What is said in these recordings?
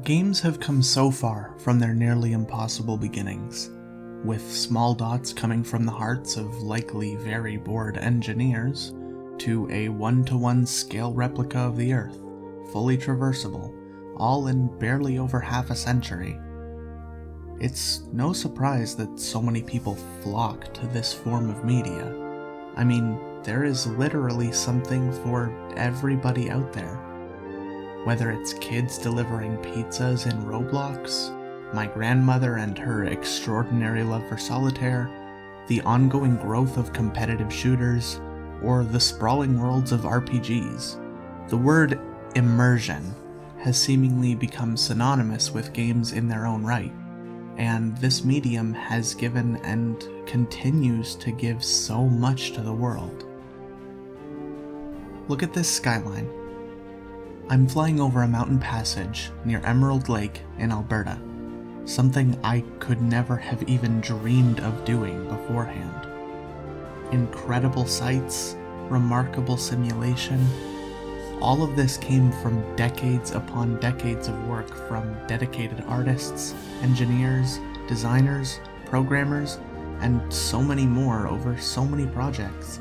Games have come so far from their nearly impossible beginnings, with small dots coming from the hearts of likely very bored engineers, to a one-to-one scale replica of the Earth, fully traversable, all in barely over half a century. It's no surprise that so many people flock to this form of media. I mean, there is literally something for everybody out there. Whether it's kids delivering pizzas in Roblox, my grandmother and her extraordinary love for solitaire, the ongoing growth of competitive shooters, or the sprawling worlds of RPGs, the word immersion has seemingly become synonymous with games in their own right, and this medium has given and continues to give so much to the world. Look at this skyline. I'm flying over a mountain passage near Emerald Lake in Alberta, something I could never have even dreamed of doing beforehand. Incredible sights, remarkable simulation, all of this came from decades upon decades of work from dedicated artists, engineers, designers, programmers, and so many more over so many projects.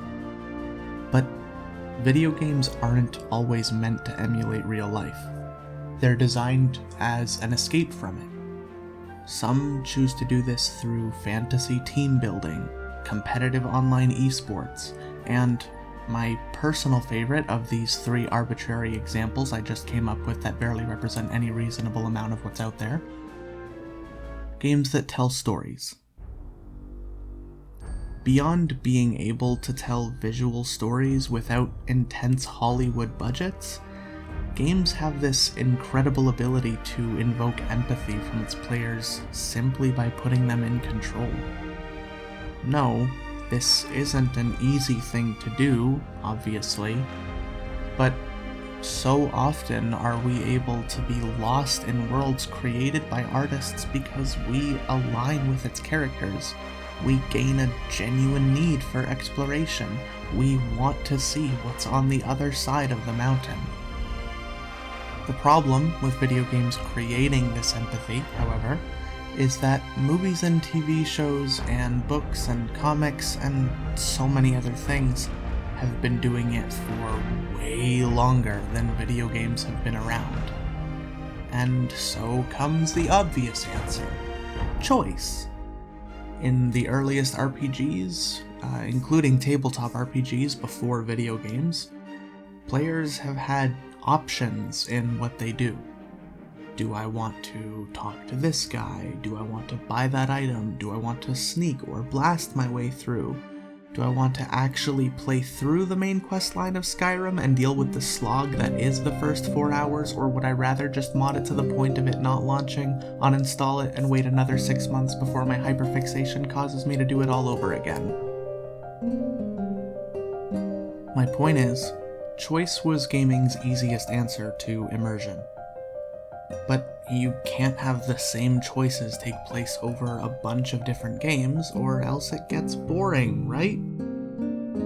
But video games aren't always meant to emulate real life. They're designed as an escape from it. Some choose to do this through fantasy team building, competitive online esports, and my personal favorite of these three arbitrary examples I just came up with that barely represent any reasonable amount of what's out there, games that tell stories. Beyond being able to tell visual stories without intense Hollywood budgets, games have this incredible ability to invoke empathy from its players simply by putting them in control. No, this isn't an easy thing to do, obviously, but so often are we able to be lost in worlds created by artists because we align with its characters. We gain a genuine need for exploration. We want to see what's on the other side of the mountain. The problem with video games creating this empathy, however, is that movies and TV shows and books and comics and so many other things have been doing it for way longer than video games have been around. And so comes the obvious answer: choice. In the earliest RPGs, including tabletop RPGs before video games, players have had options in what they do. Do I want to talk to this guy? Do I want to buy that item? Do I want to sneak or blast my way through? Do I want to actually play through the main questline of Skyrim and deal with the slog that is the first 4 hours, or would I rather just mod it to the point of it not launching, uninstall it, and wait another 6 months before my hyperfixation causes me to do it all over again? My point is, choice was gaming's easiest answer to immersion. But you can't have the same choices take place over a bunch of different games, or else it gets boring, right?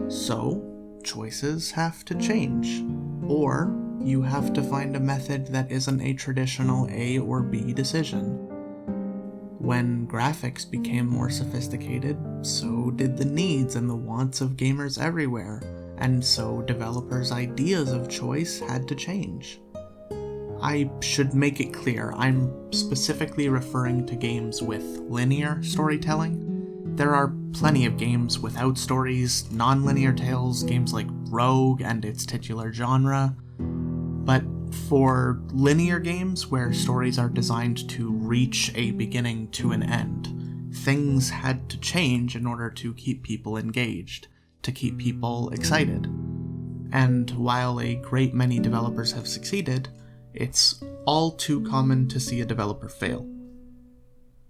So, choices have to change. Or, you have to find a method that isn't a traditional A or B decision. When graphics became more sophisticated, so did the needs and the wants of gamers everywhere, and so developers' ideas of choice had to change. I should make it clear, I'm specifically referring to games with linear storytelling. There are plenty of games without stories, non-linear tales, games like Rogue and its titular genre. But for linear games where stories are designed to reach a beginning to an end, things had to change in order to keep people engaged, to keep people excited. And while a great many developers have succeeded, it's all too common to see a developer fail.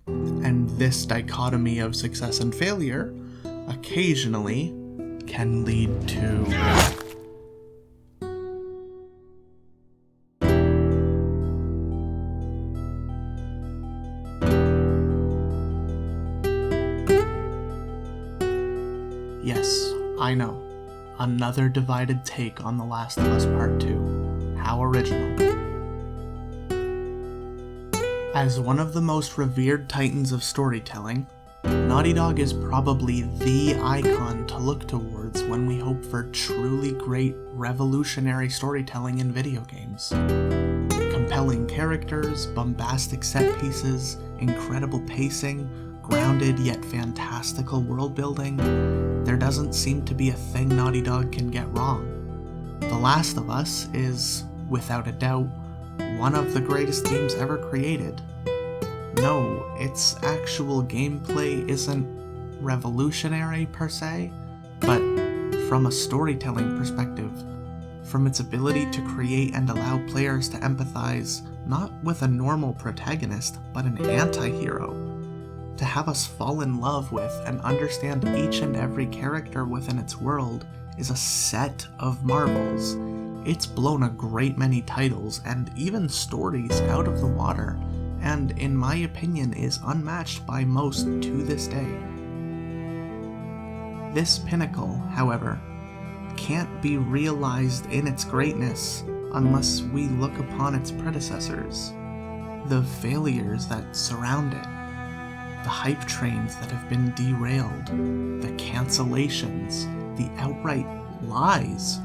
And this dichotomy of success and failure occasionally can lead to yes, I know, another divided take on The Last of Us Part 2. How original. As one of the most revered titans of storytelling, Naughty Dog is probably the icon to look towards when we hope for truly great, revolutionary storytelling in video games. Compelling characters, bombastic set pieces, incredible pacing, grounded yet fantastical world building, there doesn't seem to be a thing Naughty Dog can get wrong. The Last of Us is, without a doubt, one of the greatest games ever created. No, its actual gameplay isn't revolutionary per se, but from a storytelling perspective, from its ability to create and allow players to empathize not with a normal protagonist, but an anti-hero, to have us fall in love with and understand each and every character within its world is a set of marvels. It's blown a great many titles and even stories out of the water, and in my opinion is unmatched by most to this day. This pinnacle, however, can't be realized in its greatness unless we look upon its predecessors, the failures that surround it, the hype trains that have been derailed, the cancellations, the outright lies,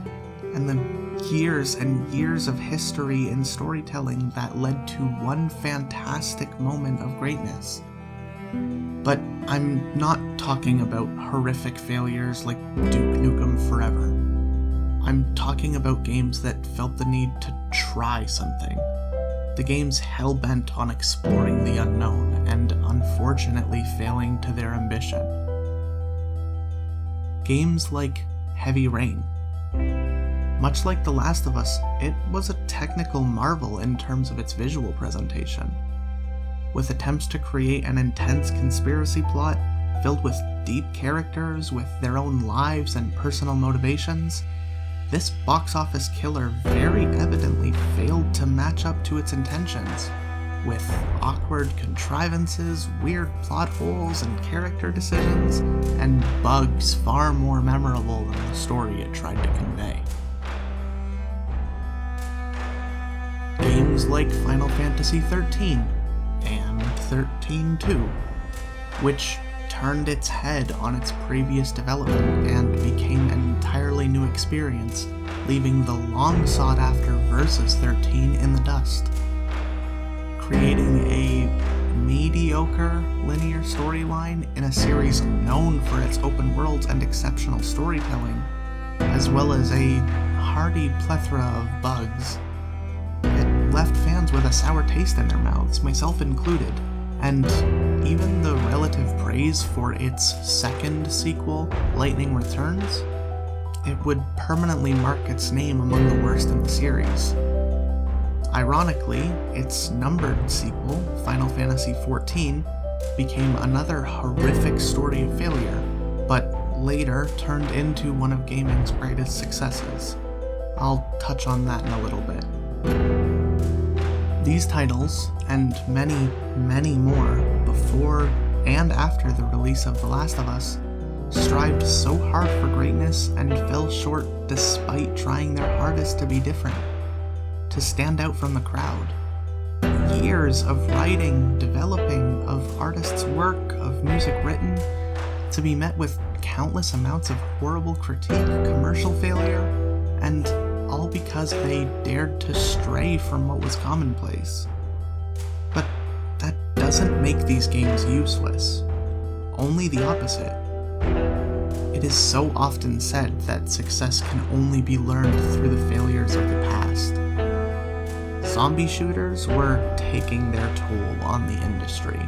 and the years and years of history in storytelling that led to one fantastic moment of greatness. But I'm not talking about horrific failures like Duke Nukem Forever. I'm talking about games that felt the need to try something. The games hell-bent on exploring the unknown and unfortunately failing to their ambition. Games like Heavy Rain. Much like The Last of Us, it was a technical marvel in terms of its visual presentation. With attempts to create an intense conspiracy plot filled with deep characters with their own lives and personal motivations, this box office killer very evidently failed to match up to its intentions, with awkward contrivances, weird plot holes and character decisions, and bugs far more memorable than the story it tried to convey. Games like Final Fantasy XIII and XIII-2, which turned its head on its previous development and became an entirely new experience, leaving the long-sought-after Versus 13 in the dust. Creating a mediocre linear storyline in a series known for its open worlds and exceptional storytelling, as well as a hearty plethora of bugs. It left fans with a sour taste in their mouths, myself included, and even the relative praise for its second sequel, Lightning Returns, it would permanently mark its name among the worst in the series. Ironically, its numbered sequel, Final Fantasy XIV, became another horrific story of failure, but later turned into one of gaming's greatest successes. I'll touch on that in a little bit. These titles, and many, many more before and after the release of The Last of Us, strived so hard for greatness and fell short despite trying their hardest to be different, to stand out from the crowd. Years of writing, developing, of artists' work, of music written, to be met with countless amounts of horrible critique, commercial failure, and all because they dared to stray from what was commonplace. But that doesn't make these games useless. Only the opposite. It is so often said that success can only be learned through the failures of the past. Zombie shooters were taking their toll on the industry.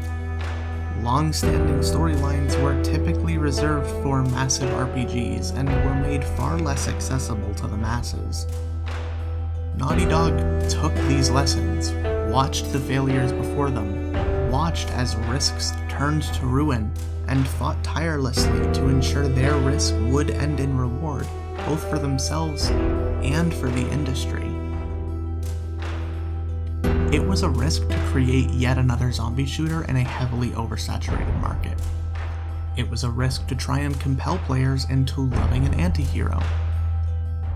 Long-standing storylines were typically reserved for massive RPGs and were made far less accessible to the masses. Naughty Dog took these lessons, watched the failures before them, watched as risks turned to ruin, and fought tirelessly to ensure their risk would end in reward, both for themselves and for the industry. It was a risk to create yet another zombie shooter in a heavily oversaturated market. It was a risk to try and compel players into loving an anti-hero.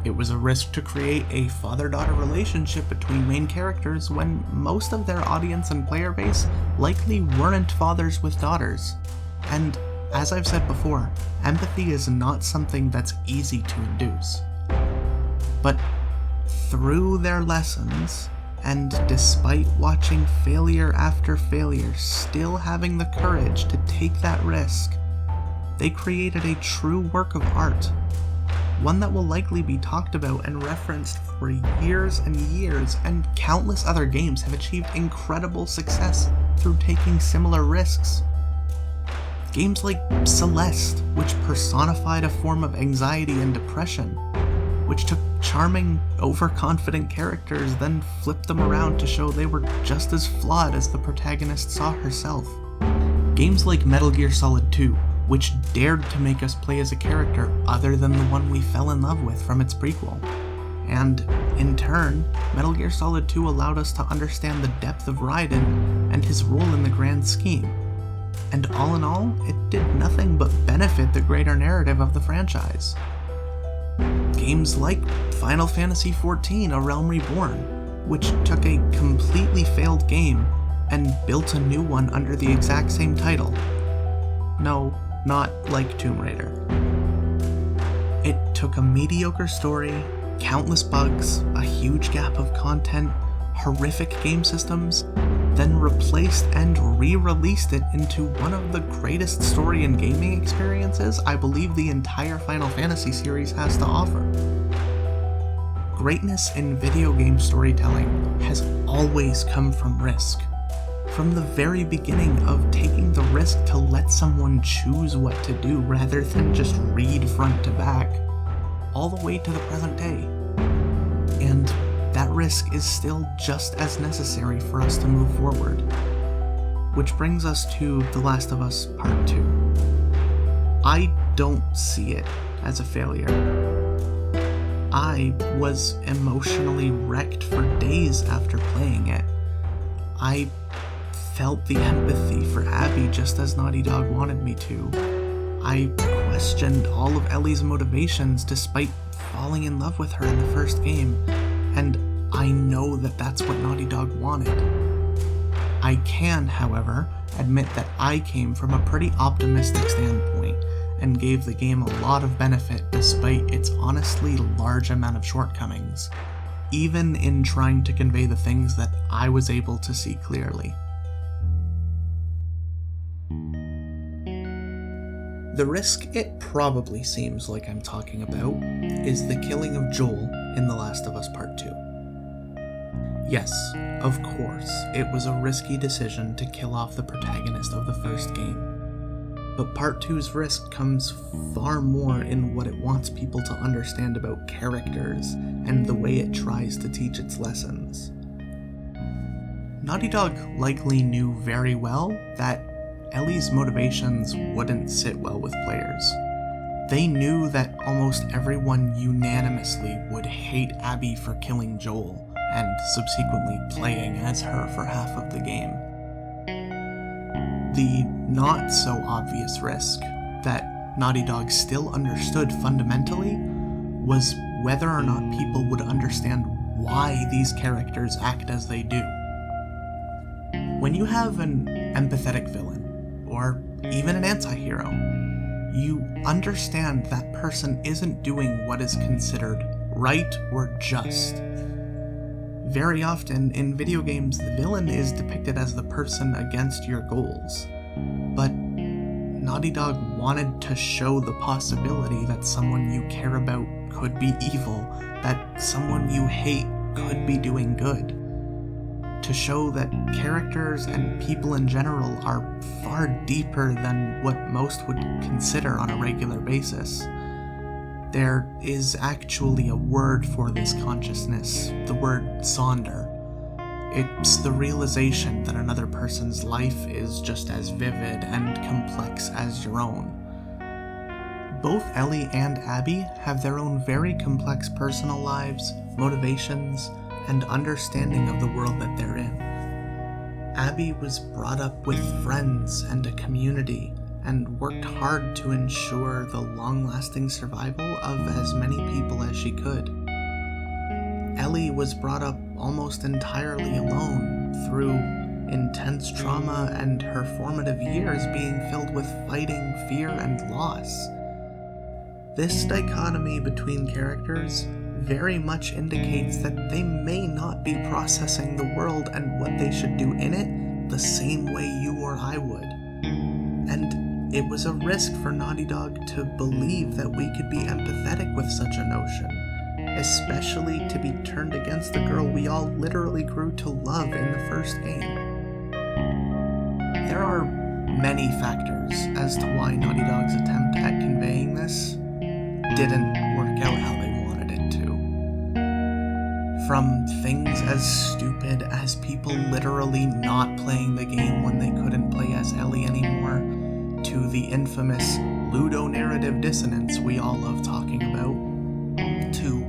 It was a risk to create a father-daughter relationship between main characters when most of their audience and player base likely weren't fathers with daughters. And as I've said before, empathy is not something that's easy to induce. But through their lessons, and despite watching failure after failure, still having the courage to take that risk, they created a true work of art. One that will likely be talked about and referenced for years and years, and countless other games have achieved incredible success through taking similar risks. Games like Celeste, which personified a form of anxiety and depression, which took charming, overconfident characters, then flipped them around to show they were just as flawed as the protagonist saw herself. Games like Metal Gear Solid 2, which dared to make us play as a character other than the one we fell in love with from its prequel. And, in turn, Metal Gear Solid 2 allowed us to understand the depth of Raiden and his role in the grand scheme. And all in all, it did nothing but benefit the greater narrative of the franchise. Games like Final Fantasy XIV: A Realm Reborn, which took a completely failed game and built a new one under the exact same title. No, not like Tomb Raider. It took a mediocre story, countless bugs, a huge gap of content, horrific game systems, then replaced and re-released it into one of the greatest story and gaming experiences I believe the entire Final Fantasy series has to offer. Greatness in video game storytelling has always come from risk. From the very beginning of taking the risk to let someone choose what to do rather than just read front to back, all the way to the present day. And that risk is still just as necessary for us to move forward. Which brings us to The Last of Us Part 2. I don't see it as a failure. I was emotionally wrecked for days after playing it. I felt the empathy for Abby just as Naughty Dog wanted me to. I questioned all of Ellie's motivations despite falling in love with her in the first game, and I know that that's what Naughty Dog wanted. I can, however, admit that I came from a pretty optimistic standpoint and gave the game a lot of benefit despite its honestly large amount of shortcomings, even in trying to convey the things that I was able to see clearly. The risk it probably seems like I'm talking about is the killing of Joel in The Last of Us Part 2. Yes, of course, it was a risky decision to kill off the protagonist of the first game. But Part 2's risk comes far more in what it wants people to understand about characters and the way it tries to teach its lessons. Naughty Dog likely knew very well that Ellie's motivations wouldn't sit well with players. They knew that almost everyone unanimously would hate Abby for killing Joel, and subsequently playing as her for half of the game. The not-so-obvious risk that Naughty Dog still understood fundamentally was whether or not people would understand why these characters act as they do. When you have an empathetic villain, or even an anti-hero, you understand that person isn't doing what is considered right or just. Very often, in video games, the villain is depicted as the person against your goals. But Naughty Dog wanted to show the possibility that someone you care about could be evil, that someone you hate could be doing good. To show that characters and people in general are far deeper than what most would consider on a regular basis. There is actually a word for this consciousness, the word sonder. It's the realization that another person's life is just as vivid and complex as your own. Both Ellie and Abby have their own very complex personal lives, motivations, and understanding of the world that they're in. Abby was brought up with friends and a community, and worked hard to ensure the long-lasting survival of as many people as she could. Ellie was brought up almost entirely alone through intense trauma and her formative years being filled with fighting, fear, and loss. This dichotomy between characters very much indicates that they may not be processing the world and what they should do in it the same way you or I would. And it was a risk for Naughty Dog to believe that we could be empathetic with such a notion, especially to be turned against the girl we all literally grew to love in the first game. There are many factors as to why Naughty Dog's attempt at conveying this didn't work out how they wanted it to. From things as stupid as people literally not playing the game when they couldn't play as Ellie anymore, to the infamous ludonarrative dissonance we all love talking about, to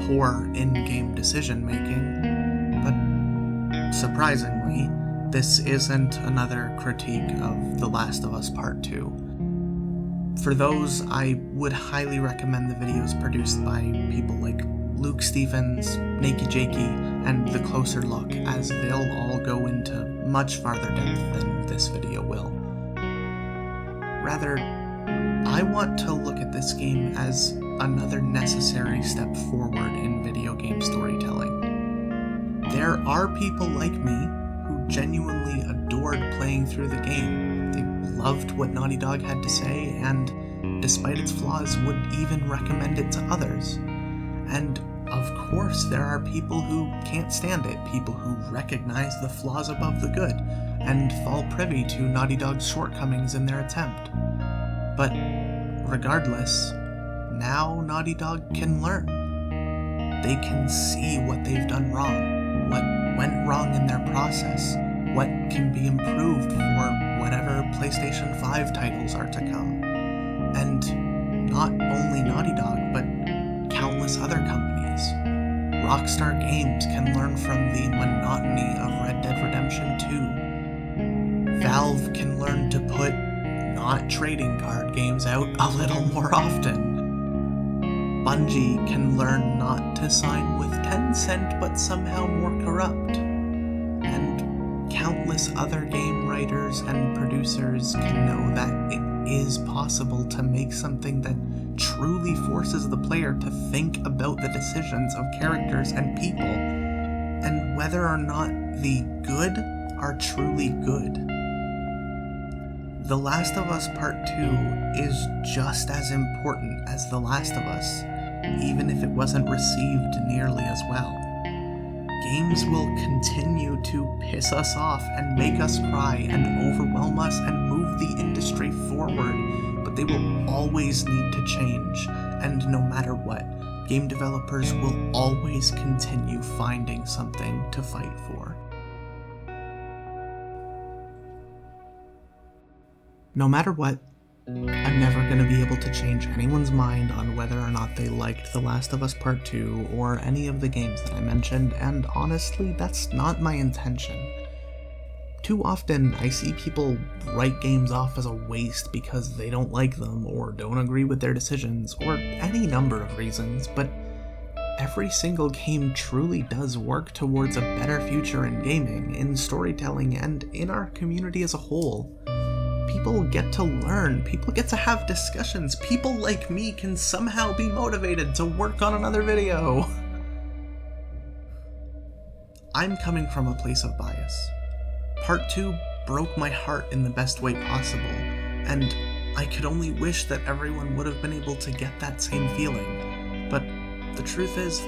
poor in-game decision-making. But surprisingly, this isn't another critique of The Last of Us Part 2. For those, I would highly recommend the videos produced by people like Luke Stephens, Nakey Jakey, and The Closer Look, as they'll all go into much farther depth than this video will. Rather, I want to look at this game as another necessary step forward in video game storytelling. There are people like me who genuinely adored playing through the game. They loved what Naughty Dog had to say, and despite its flaws, would even recommend it to others. And of course, there are people who can't stand it, people who recognize the flaws above the good, and fall privy to Naughty Dog's shortcomings in their attempt. But regardless, now Naughty Dog can learn. They can see what they've done wrong, what went wrong in their process, what can be improved for whatever PlayStation 5 titles are to come. And not only Naughty Dog, but countless other companies. Rockstar Games can learn from the monotony of Red Dead Redemption 2. Valve can learn to put not trading card games out a little more often. Bungie can learn not to sign with Tencent but somehow more corrupt. And countless other game writers and producers can know that it is possible to make something that truly forces the player to think about the decisions of characters and people, and whether or not the good are truly good. The Last of Us Part 2 is just as important as The Last of Us, even if it wasn't received nearly as well. Games will continue to piss us off and make us cry and overwhelm us and move the industry forward, but they will always need to change, and no matter what, game developers will always continue finding something to fight for. No matter what, I'm never going to be able to change anyone's mind on whether or not they liked The Last of Us Part 2 or any of the games that I mentioned, and honestly, that's not my intention. Too often, I see people write games off as a waste because they don't like them, or don't agree with their decisions, or any number of reasons, but every single game truly does work towards a better future in gaming, in storytelling, and in our community as a whole. People get to learn, people get to have discussions, people like me can somehow be motivated to work on another video. I'm coming from a place of bias. Part 2 broke my heart in the best way possible, and I could only wish that everyone would have been able to get that same feeling. But the truth is,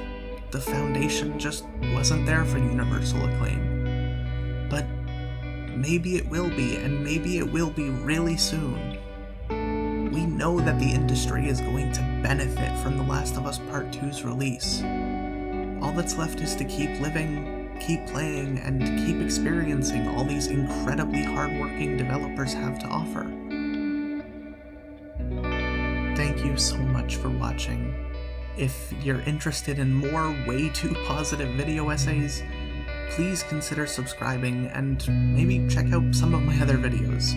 the foundation just wasn't there for universal acclaim. But maybe it will be, and maybe it will be really soon. We know that the industry is going to benefit from The Last of Us Part 2's release. All that's left is to keep living, keep playing, and keep experiencing all these incredibly hardworking developers have to offer. Thank you so much for watching. If you're interested in more way too positive video essays, please consider subscribing and maybe check out some of my other videos.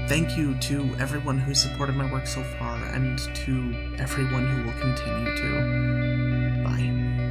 Thank you to everyone who supported my work so far, and to everyone who will continue to. Bye.